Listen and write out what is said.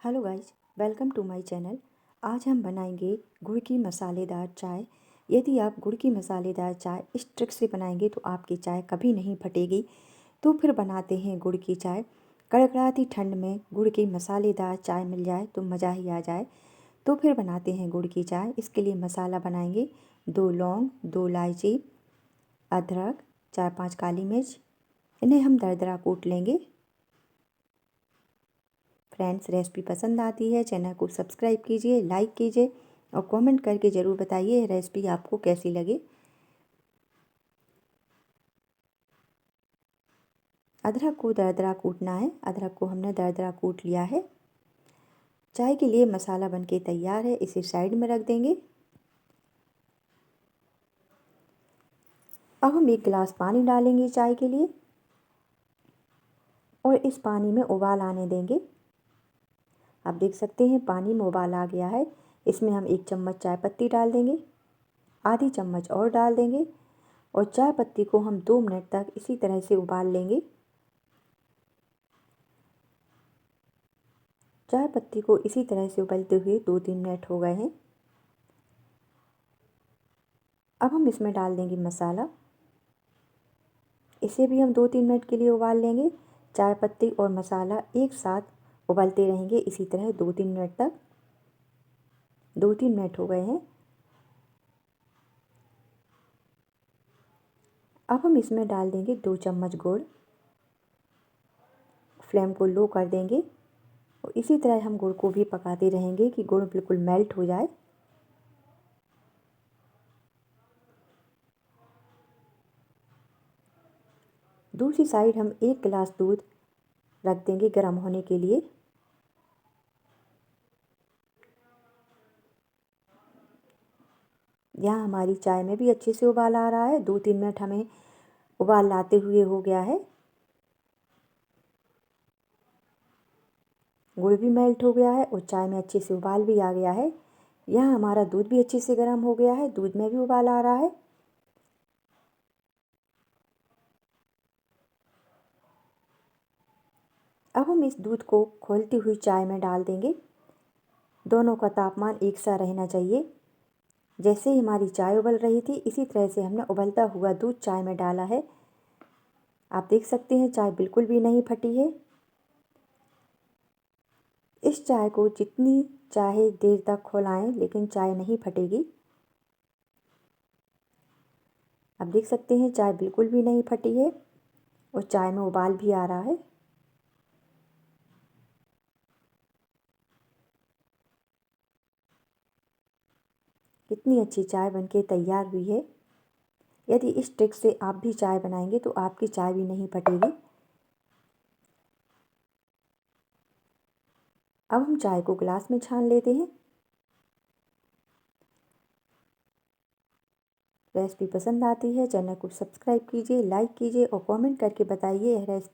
Hello guys, welcome to my channel. आज हम बनाएंगे गुड़ की मसालेदार चाय। यदि आप गुड़ की मसालेदार चाय इस ट्रिक से बनाएंगे तो आपकी चाय कभी नहीं फटेगी। तो फिर बनाते हैं गुड़ की चाय। कड़कड़ाती ठंड में गुड़ की मसालेदार चाय मिल जाए तो मज़ा ही आ जाए। तो फिर बनाते हैं गुड़ की चाय। इसके लिए मसाला बनाएंगे 2 लौंग, 2 इलायची, अदरक, 4-5 काली मिर्च। इन्हें हम दरदरा कूट लेंगे। फ्रेंड्स, रेसिपी पसंद आती है चैनल को सब्सक्राइब कीजिए, लाइक कीजिए और कमेंट करके ज़रूर बताइए रेसिपी आपको कैसी लगे। अदरक को दरदरा कूटना है। अदरक को हमने दरदरा कूट लिया है। चाय के लिए मसाला बनके तैयार है, इसे साइड में रख देंगे। अब हम 1 गिलास पानी डालेंगे चाय के लिए और इस पानी में उबाल आने देंगे। आप देख सकते हैं पानी में उबाल आ गया है। इसमें हम 1 चम्मच चाय पत्ती डाल देंगे, आधी चम्मच और डाल देंगे और चाय पत्ती को हम 2 मिनट तक इसी तरह से उबाल लेंगे। चाय पत्ती को इसी तरह से उबलते हुए 2-3 मिनट हो गए हैं। अब हम इसमें डाल देंगे मसाला। इसे भी हम 2-3 मिनट के लिए उबाल लेंगे। चाय पत्ती और मसाला एक साथ उबलते रहेंगे इसी तरह 2-3 मिनट तक। 2-3 मिनट हो गए हैं। अब हम इसमें डाल देंगे 2 चम्मच गुड़। फ्लेम को लो कर देंगे और इसी तरह हम गुड़ को भी पकाते रहेंगे कि गुड़ बिल्कुल मेल्ट हो जाए। दूसरी साइड हम 1 गिलास दूध रख देंगे गर्म होने के लिए। यहाँ हमारी चाय में भी अच्छे से उबाल आ रहा है। 2-3 मिनट हमें उबाल लाते हुए हो गया है। गुड़ भी मेल्ट हो गया है और चाय में अच्छे से उबाल भी आ गया है। यहाँ हमारा दूध भी अच्छे से गर्म हो गया है, दूध में भी उबाल आ रहा है। अब हम इस दूध को खौलती हुई चाय में डाल देंगे। दोनों का तापमान एक सा रहना चाहिए। जैसे ही हमारी चाय उबल रही थी इसी तरह से हमने उबलता हुआ दूध चाय में डाला है। आप देख सकते हैं चाय बिल्कुल भी नहीं फटी है। इस चाय को जितनी चाहे देर तक खौलाएं लेकिन चाय नहीं फटेगी। आप देख सकते हैं चाय बिल्कुल भी नहीं फटी है और चाय में उबाल भी आ रहा है। कितनी अच्छी चाय बनके तैयार हुई है। यदि इस ट्रिक से आप भी चाय बनाएंगे तो आपकी चाय भी नहीं फटेगी। अब हम चाय को गिलास में छान लेते हैं। रेसिपी पसंद आती है चैनल को सब्सक्राइब कीजिए, लाइक कीजिए और कमेंट करके बताइए यह रेसिपी